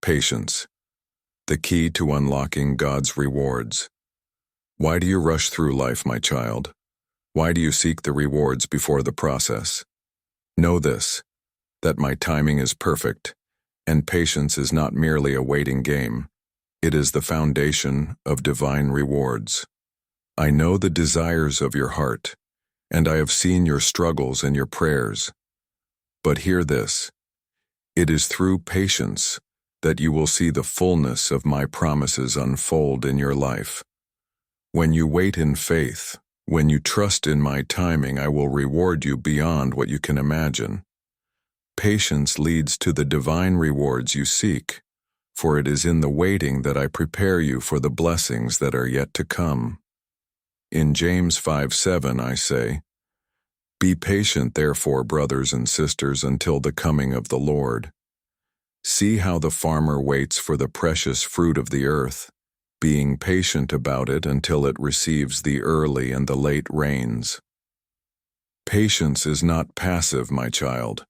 Patience, the key to unlocking God's rewards. Why do you rush through life, my child? Why do you seek the rewards before the process? Know this, that my timing is perfect, and patience is not merely a waiting game. It is the foundation of divine rewards. I know the desires of your heart, and I have seen your struggles and your prayers. But hear this, it is through patience that you will see the fullness of my promises unfold in your life. When you wait in faith, when you trust in my timing, I will reward you beyond what you can imagine. Patience leads to the divine rewards you seek, for it is in the waiting that I prepare you for the blessings that are yet to come. In James 5:7 I say, "Be patient, therefore, brothers and sisters, until the coming of the Lord. See how the farmer waits for the precious fruit of the earth, being patient about it until it receives the early and the late rains." Patience is not passive, my child.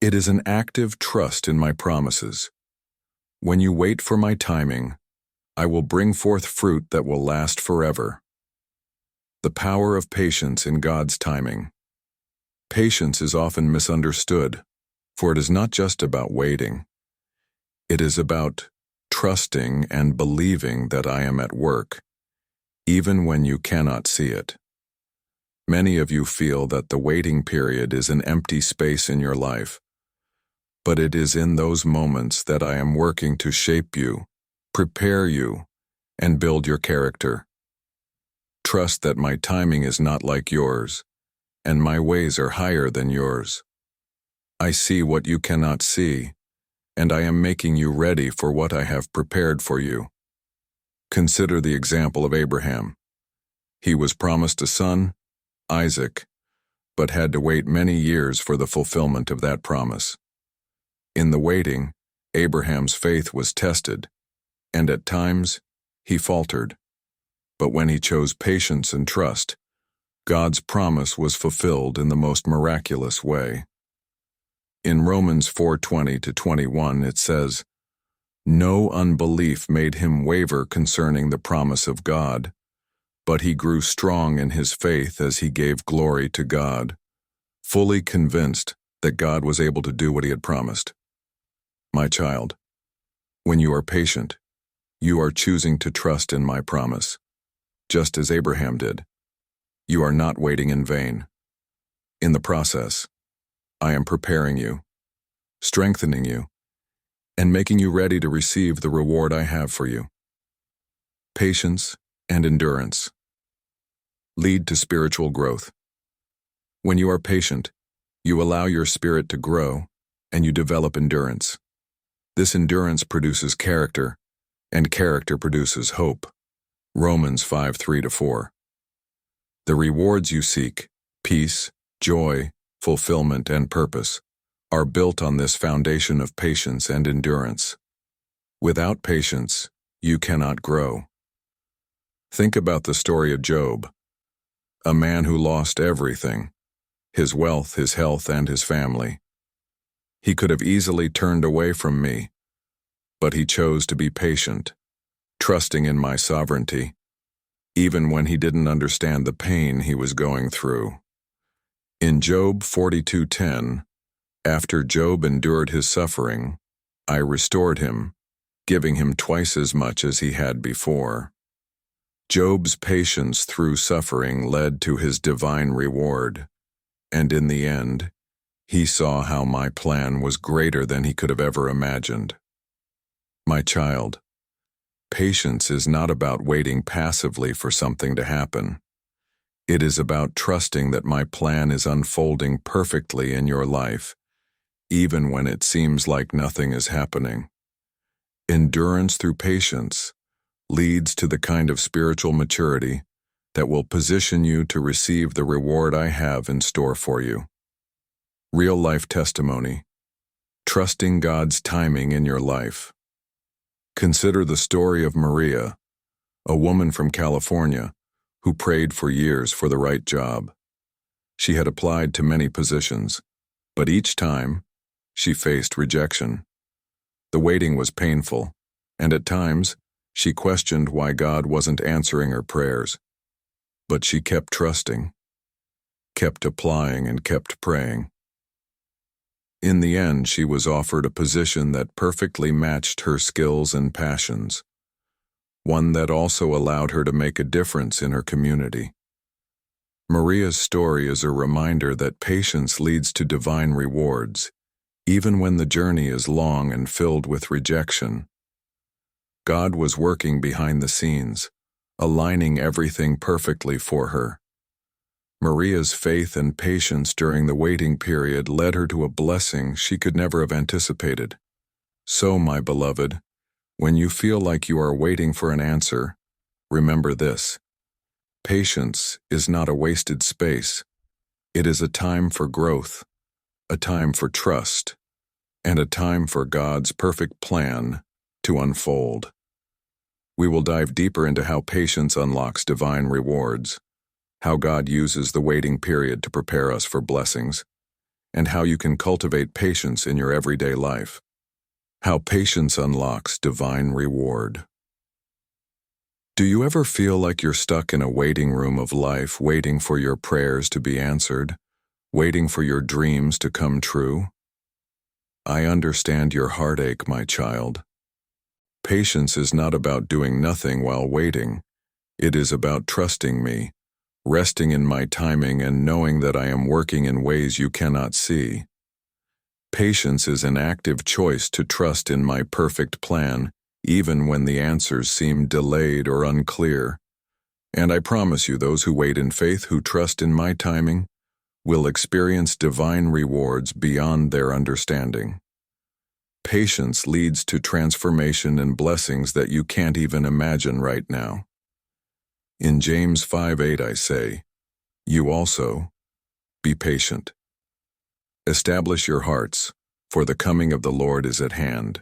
It is an active trust in my promises. When you wait for my timing, I will bring forth fruit that will last forever. The power of patience in God's timing. Patience is often misunderstood, for it is not just about waiting. It is about trusting and believing that I am at work, even when you cannot see it. Many of you feel that the waiting period is an empty space in your life, but it is in those moments that I am working to shape you, prepare you, and build your character. Trust that my timing is not like yours, and my ways are higher than yours. I see what you cannot see, and I am making you ready for what I have prepared for you. Consider the example of Abraham. He was promised a son, Isaac, but had to wait many years for the fulfillment of that promise. In the waiting, Abraham's faith was tested, and at times he faltered. But when he chose patience and trust, God's promise was fulfilled in the most miraculous way. In Romans 4:20-21 it says, "No unbelief made him waver concerning the promise of God, but he grew strong in his faith as he gave glory to God, fully convinced that God was able to do what he had promised." My child, when you are patient, you are choosing to trust in my promise, just as Abraham did. You are not waiting in vain. In the process, I am preparing you, strengthening you, and making you ready to receive the reward I have for you. Patience and endurance lead to spiritual growth. When you are patient, you allow your spirit to grow, and you develop endurance. This endurance produces character, and character produces hope. Romans 5:3-4. The rewards you seek, peace, joy, fulfillment, and purpose, are built on this foundation of patience and endurance. Without patience, you cannot grow. Think about the story of Job, a man who lost everything, his wealth, his health, and his family. He could have easily turned away from me, but he chose to be patient, trusting in my sovereignty, even when he didn't understand the pain he was going through. In Job 42:10, after Job endured his suffering, I restored him, giving him twice as much as he had before. Job's patience through suffering led to his divine reward, and in the end, he saw how my plan was greater than he could have ever imagined. My child, patience is not about waiting passively for something to happen. It is about trusting that my plan is unfolding perfectly in your life, even when it seems like nothing is happening. Endurance through patience leads to the kind of spiritual maturity that will position you to receive the reward I have in store for you. Real-life testimony. Trusting God's timing in your life. Consider the story of Maria, a woman from California who prayed for years for the right job. She had applied to many positions, but each time she faced rejection. The waiting was painful, and at times, she questioned why God wasn't answering her prayers. But she kept trusting, kept applying, and kept praying. In the end, she was offered a position that perfectly matched her skills and passions, one that also allowed her to make a difference in her community. Maria's story is a reminder that patience leads to divine rewards, even when the journey is long and filled with rejection. God was working behind the scenes, aligning everything perfectly for her. Maria's faith and patience during the waiting period led her to a blessing she could never have anticipated. So, my beloved, when you feel like you are waiting for an answer, remember this: patience is not a wasted space. It is a time for growth, a time for trust, and a time for God's perfect plan to unfold. We will dive deeper into how patience unlocks divine rewards, how God uses the waiting period to prepare us for blessings, and how you can cultivate patience in your everyday life. How patience unlocks divine reward. Do you ever feel like you're stuck in a waiting room of life, waiting for your prayers to be answered, waiting for your dreams to come true? I understand your heartache, my child. Patience is not about doing nothing while waiting. It is about trusting me, resting in my timing, and knowing that I am working in ways you cannot see. Patience is an active choice to trust in my perfect plan, even when the answers seem delayed or unclear. And I promise you, those who wait in faith, who trust in my timing, will experience divine rewards beyond their understanding. Patience leads to transformation and blessings that you can't even imagine right now. In James 5:8 I say, you also, be patient. Establish your hearts, for the coming of the Lord is at hand.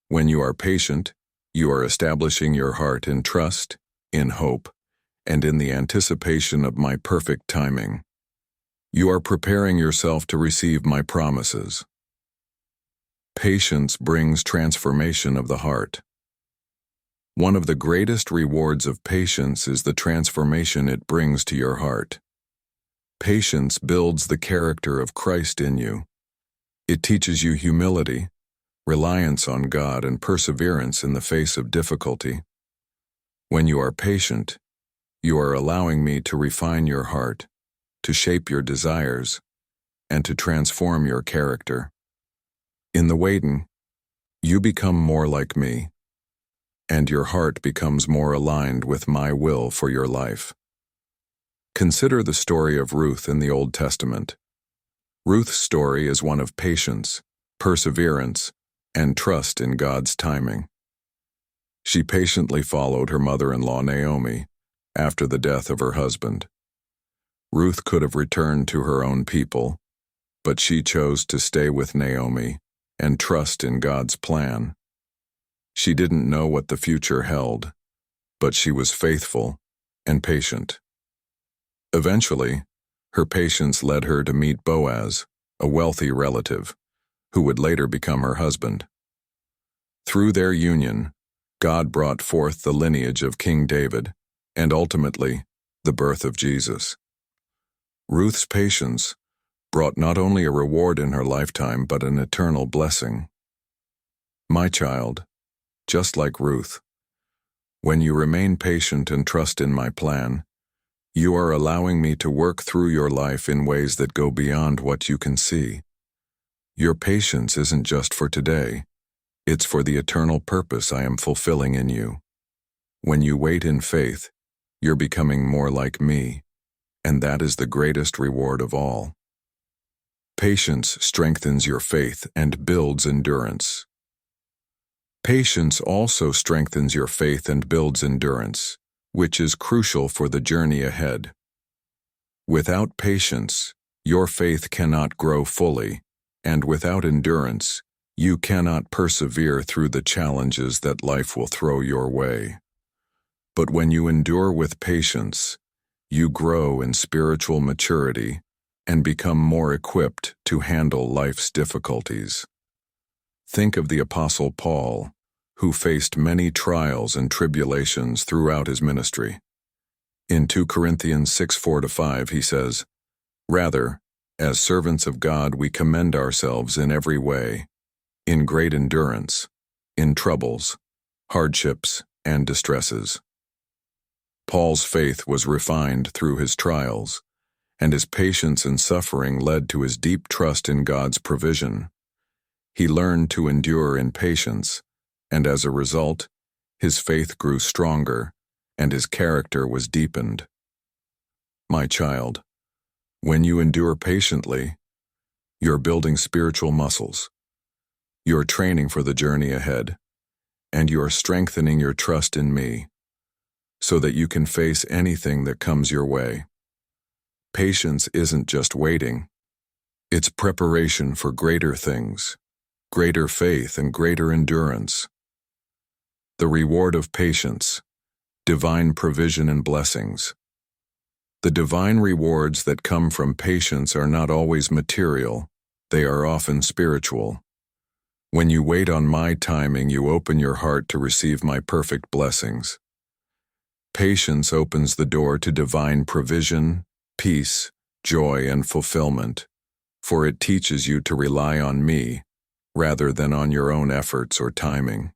When you are patient, you are establishing your heart in trust, in hope, and in the anticipation of my perfect timing. You are preparing yourself to receive my promises. Patience brings transformation of the heart. One of the greatest rewards of patience is the transformation it brings to your heart. Patience builds the character of Christ in you. It teaches you humility, reliance on God, and perseverance in the face of difficulty. When you are patient, you are allowing me to refine your heart, to shape your desires, and to transform your character. In the waiting, you become more like me, and your heart becomes more aligned with my will for your life. Consider the story of Ruth in the Old Testament. Ruth's story is one of patience, perseverance, and trust in God's timing. She patiently followed her mother-in-law Naomi after the death of her husband. Ruth could have returned to her own people, but she chose to stay with Naomi and trust in God's plan. She didn't know what the future held, but she was faithful and patient. Eventually, her patience led her to meet Boaz, a wealthy relative, who would later become her husband. Through their union, God brought forth the lineage of King David, and ultimately, the birth of Jesus. Ruth's patience brought not only a reward in her lifetime, but an eternal blessing. My child, just like Ruth, when you remain patient and trust in my plan, you are allowing me to work through your life in ways that go beyond what you can see. Your patience isn't just for today, it's for the eternal purpose I am fulfilling in you. When you wait in faith, you're becoming more like me, and that is the greatest reward of all. Patience strengthens your faith and builds endurance. Patience also strengthens your faith and builds endurance, which is crucial for the journey ahead. Without patience, your faith cannot grow fully, and without endurance, you cannot persevere through the challenges that life will throw your way. But when you endure with patience, you grow in spiritual maturity and become more equipped to handle life's difficulties. Think of the Apostle Paul, who faced many trials and tribulations throughout his ministry. In 2 Corinthians 6:4-5, he says, "Rather, as servants of God, we commend ourselves in every way, in great endurance, in troubles, hardships, and distresses." Paul's faith was refined through his trials, and his patience and suffering led to his deep trust in God's provision. He learned to endure in patience, and as a result, his faith grew stronger, and his character was deepened. My child, when you endure patiently, you're building spiritual muscles. You're training for the journey ahead, and you're strengthening your trust in me, so that you can face anything that comes your way. Patience isn't just waiting. It's preparation for greater things, greater faith, and greater endurance. The reward of patience, divine provision and blessings. The divine rewards that come from patience are not always material, they are often spiritual. When you wait on my timing, you open your heart to receive my perfect blessings. Patience opens the door to divine provision, peace, joy, and fulfillment, for it teaches you to rely on me rather than on your own efforts or timing.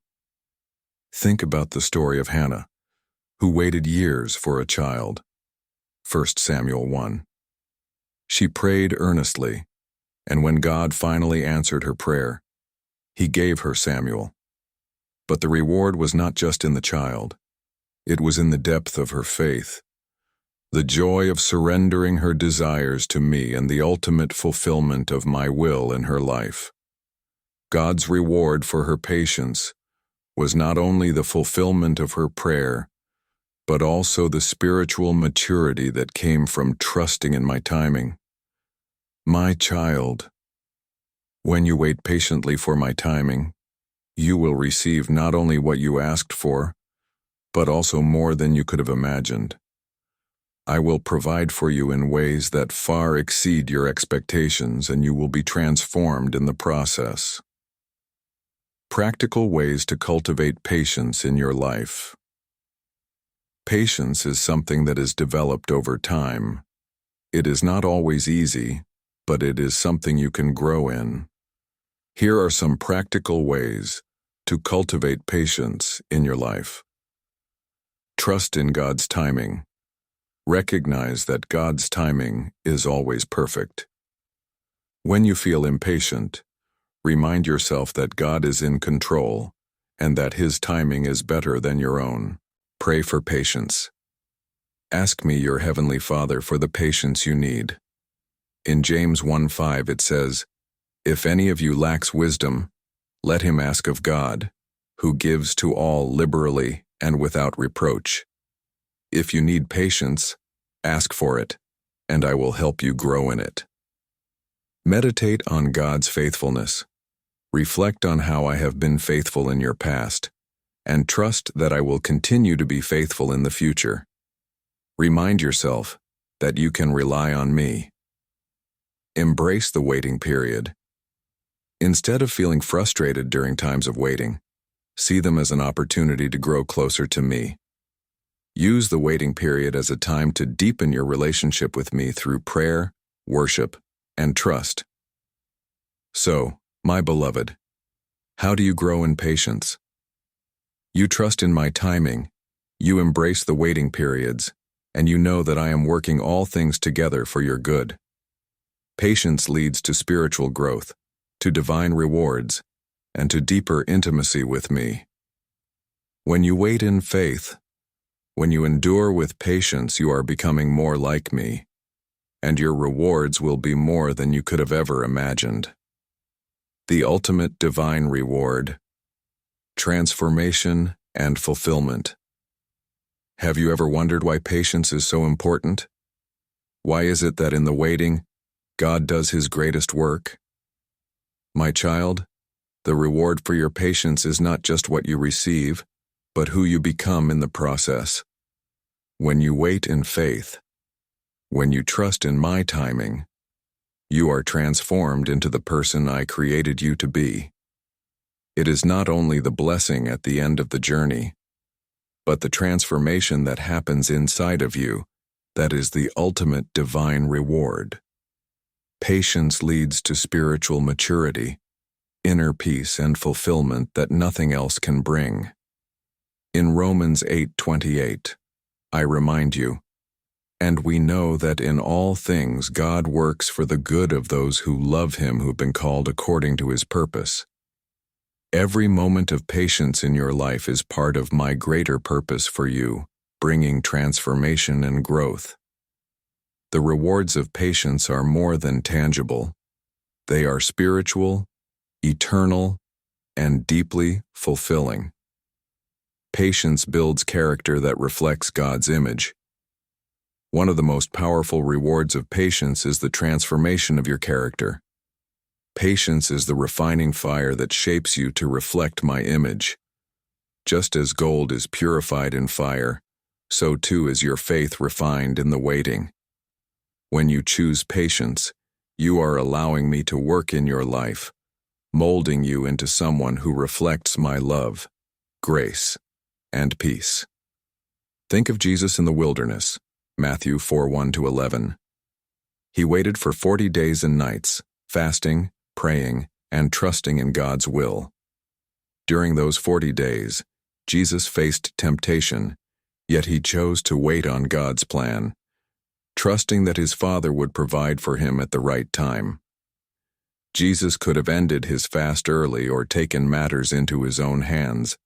Think about the story of Hannah, who waited years for a child. 1 Samuel 1. She prayed earnestly, and when God finally answered her prayer, he gave her Samuel. But the reward was not just in the child. It was in the depth of her faith, the joy of surrendering her desires to me and the ultimate fulfillment of my will in her life. God's reward for her patience was not only the fulfillment of her prayer, but also the spiritual maturity that came from trusting in my timing. My child, when you wait patiently for my timing, you will receive not only what you asked for, but also more than you could have imagined. I will provide for you in ways that far exceed your expectations, and you will be transformed in the process. Practical ways to cultivate patience in your life. Patience is something that is developed over time. It is not always easy, but it is something you can grow in. Here are some practical ways to cultivate patience in your life. Trust in God's timing. Recognize that God's timing is always perfect. When you feel impatient, remind yourself that God is in control and that His timing is better than your own. Pray for patience. Ask me, your Heavenly Father, for the patience you need. In James 1:5 it says, "If any of you lacks wisdom, let him ask of God, who gives to all liberally and without reproach." If you need patience, ask for it, and I will help you grow in it. Meditate on God's faithfulness. Reflect on how I have been faithful in your past, and trust that I will continue to be faithful in the future. Remind yourself that you can rely on me. Embrace the waiting period. Instead of feeling frustrated during times of waiting, see them as an opportunity to grow closer to me. Use the waiting period as a time to deepen your relationship with me through prayer, worship, and trust. So, my beloved, how do you grow in patience? You trust in my timing, you embrace the waiting periods, and you know that I am working all things together for your good. Patience leads to spiritual growth, to divine rewards, and to deeper intimacy with me. When you wait in faith, when you endure with patience, you are becoming more like me, and your rewards will be more than you could have ever imagined. The ultimate divine reward: transformation and fulfillment. Have you ever wondered why patience is so important? Why is it that in the waiting, God does His greatest work? My child, the reward for your patience is not just what you receive, but who you become in the process. When you wait in faith, when you trust in my timing, you are transformed into the person I created you to be. It is not only the blessing at the end of the journey, but the transformation that happens inside of you that is the ultimate divine reward. Patience leads to spiritual maturity, inner peace and fulfillment that nothing else can bring. In Romans 8:28, I remind you, "And we know that in all things God works for the good of those who love him, who've been called according to his purpose." Every moment of patience in your life is part of my greater purpose for you, bringing transformation and growth. The rewards of patience are more than tangible. They are spiritual, eternal, and deeply fulfilling. Patience builds character that reflects God's image. One of the most powerful rewards of patience is the transformation of your character. Patience is the refining fire that shapes you to reflect my image. Just as gold is purified in fire, so too is your faith refined in the waiting. When you choose patience, you are allowing me to work in your life, molding you into someone who reflects my love, grace, and peace. Think of Jesus in the wilderness, Matthew 4:1-11. He waited for 40 days and nights, fasting, praying, and trusting in God's will. During those 40 days, Jesus faced temptation, yet he chose to wait on God's plan, trusting that his Father would provide for him at the right time. Jesus could have ended his fast early or taken matters into his own hands,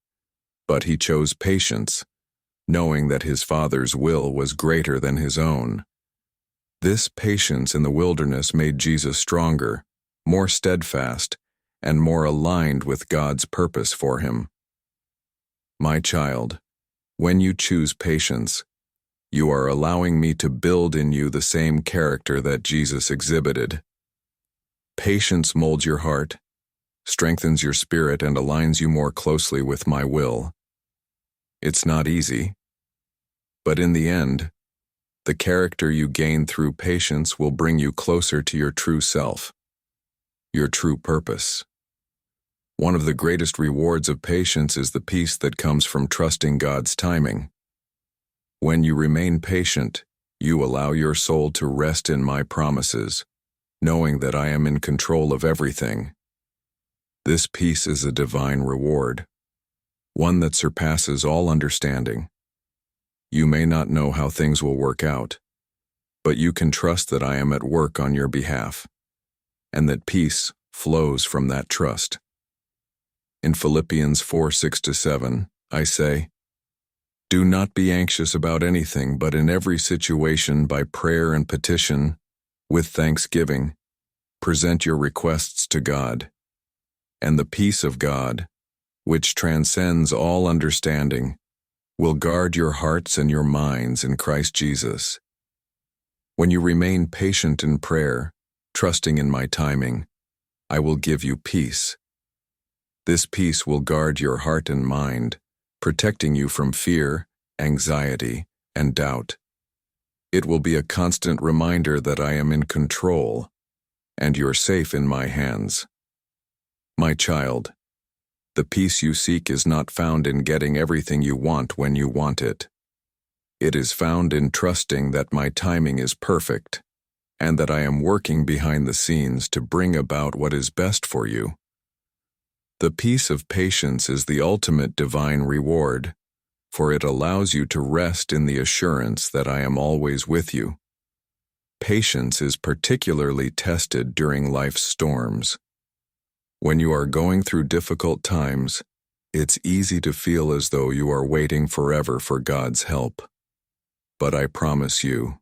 but he chose patience, knowing that his Father's will was greater than his own. This patience in the wilderness made Jesus stronger, more steadfast, and more aligned with God's purpose for him. My child, when you choose patience, you are allowing me to build in you the same character that Jesus exhibited. Patience molds your heart, strengthens your spirit, and aligns you more closely with my will. It's not easy, but in the end, the character you gain through patience will bring you closer to your true self, your true purpose. One of the greatest rewards of patience is the peace that comes from trusting God's timing. When you remain patient, you allow your soul to rest in my promises, knowing that I am in control of everything. This peace is a divine reward, one that surpasses all understanding. You may not know how things will work out, but you can trust that I am at work on your behalf, and that peace flows from that trust. In Philippians 4:6-7, I say, "Do not be anxious about anything, but in every situation by prayer and petition, with thanksgiving, present your requests to God, and the peace of God, which transcends all understanding, will guard your hearts and your minds in Christ Jesus." When you remain patient in prayer, trusting in my timing, I will give you peace. This peace will guard your heart and mind, protecting you from fear, anxiety, and doubt. It will be a constant reminder that I am in control, and you're safe in my hands. My child, the peace you seek is not found in getting everything you want when you want it. It is found in trusting that my timing is perfect, and that I am working behind the scenes to bring about what is best for you. The peace of patience is the ultimate divine reward, for it allows you to rest in the assurance that I am always with you. Patience is particularly tested during life's storms. When you are going through difficult times, it's easy to feel as though you are waiting forever for God's help. But I promise you,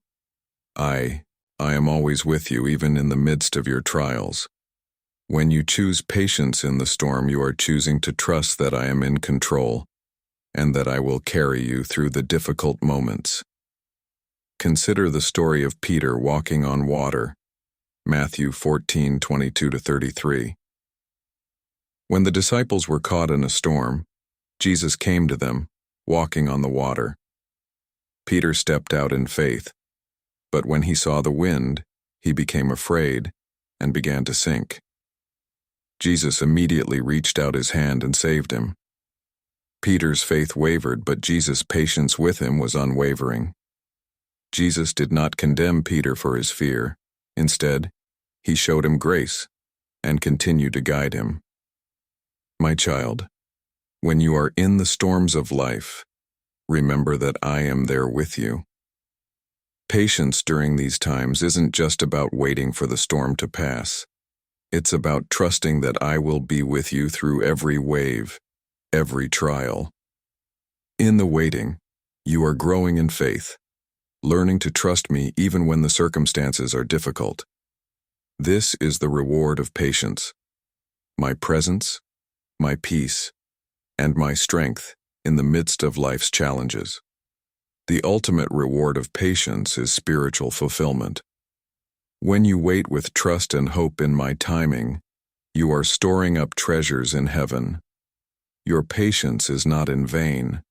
I am always with you even in the midst of your trials. When you choose patience in the storm, you are choosing to trust that I am in control and that I will carry you through the difficult moments. Consider the story of Peter walking on water, Matthew 14:22-33. When the disciples were caught in a storm, Jesus came to them, walking on the water. Peter stepped out in faith, but when he saw the wind, he became afraid and began to sink. Jesus immediately reached out his hand and saved him. Peter's faith wavered, but Jesus' patience with him was unwavering. Jesus did not condemn Peter for his fear. Instead, he showed him grace and continued to guide him. My child, when you are in the storms of life, remember that I am there with you. Patience during these times isn't just about waiting for the storm to pass. It's about trusting that I will be with you through every wave, every trial. In the waiting, you are growing in faith, learning to trust me even when the circumstances are difficult. This is the reward of patience: my presence, my peace, and my strength in the midst of life's challenges. The ultimate reward of patience is spiritual fulfillment. When you wait with trust and hope in my timing, you are storing up treasures in heaven. Your patience is not in vain.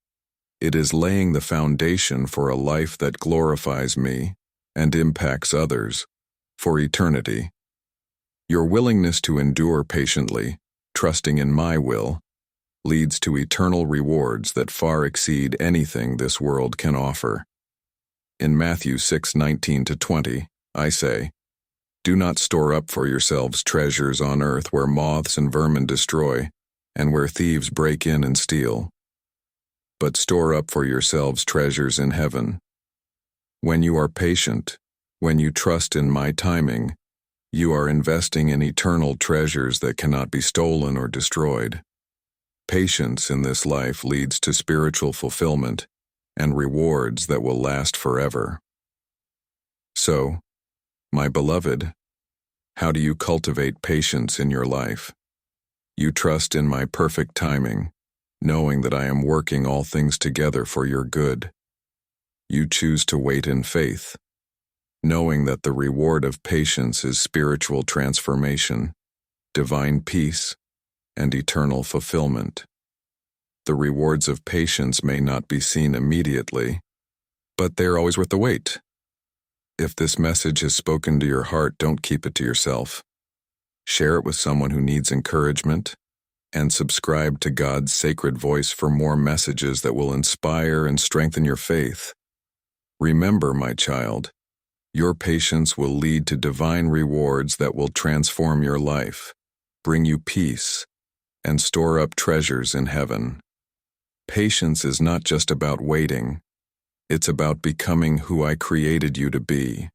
It is laying the foundation for a life that glorifies me and impacts others for eternity. Your willingness to endure patiently, trusting in my will, leads to eternal rewards that far exceed anything this world can offer. In Matthew 6:19-20, I say, "Do not store up for yourselves treasures on earth where moths and vermin destroy, and where thieves break in and steal. But store up for yourselves treasures in heaven. When you are patient, when you trust in my timing, you are investing in eternal treasures that cannot be stolen or destroyed." Patience in this life leads to spiritual fulfillment and rewards that will last forever. So, my beloved, how do you cultivate patience in your life? You trust in my perfect timing, knowing that I am working all things together for your good. You choose to wait in faith, knowing that the reward of patience is spiritual transformation, divine peace, and eternal fulfillment. The rewards of patience may not be seen immediately, but they are always worth the wait. If this message has spoken to your heart, don't keep it to yourself. Share it with someone who needs encouragement, and subscribe to God's sacred voice for more messages that will inspire and strengthen your faith. Remember, my child, your patience will lead to divine rewards that will transform your life, bring you peace, and store up treasures in heaven. Patience is not just about waiting. It's about becoming who I created you to be.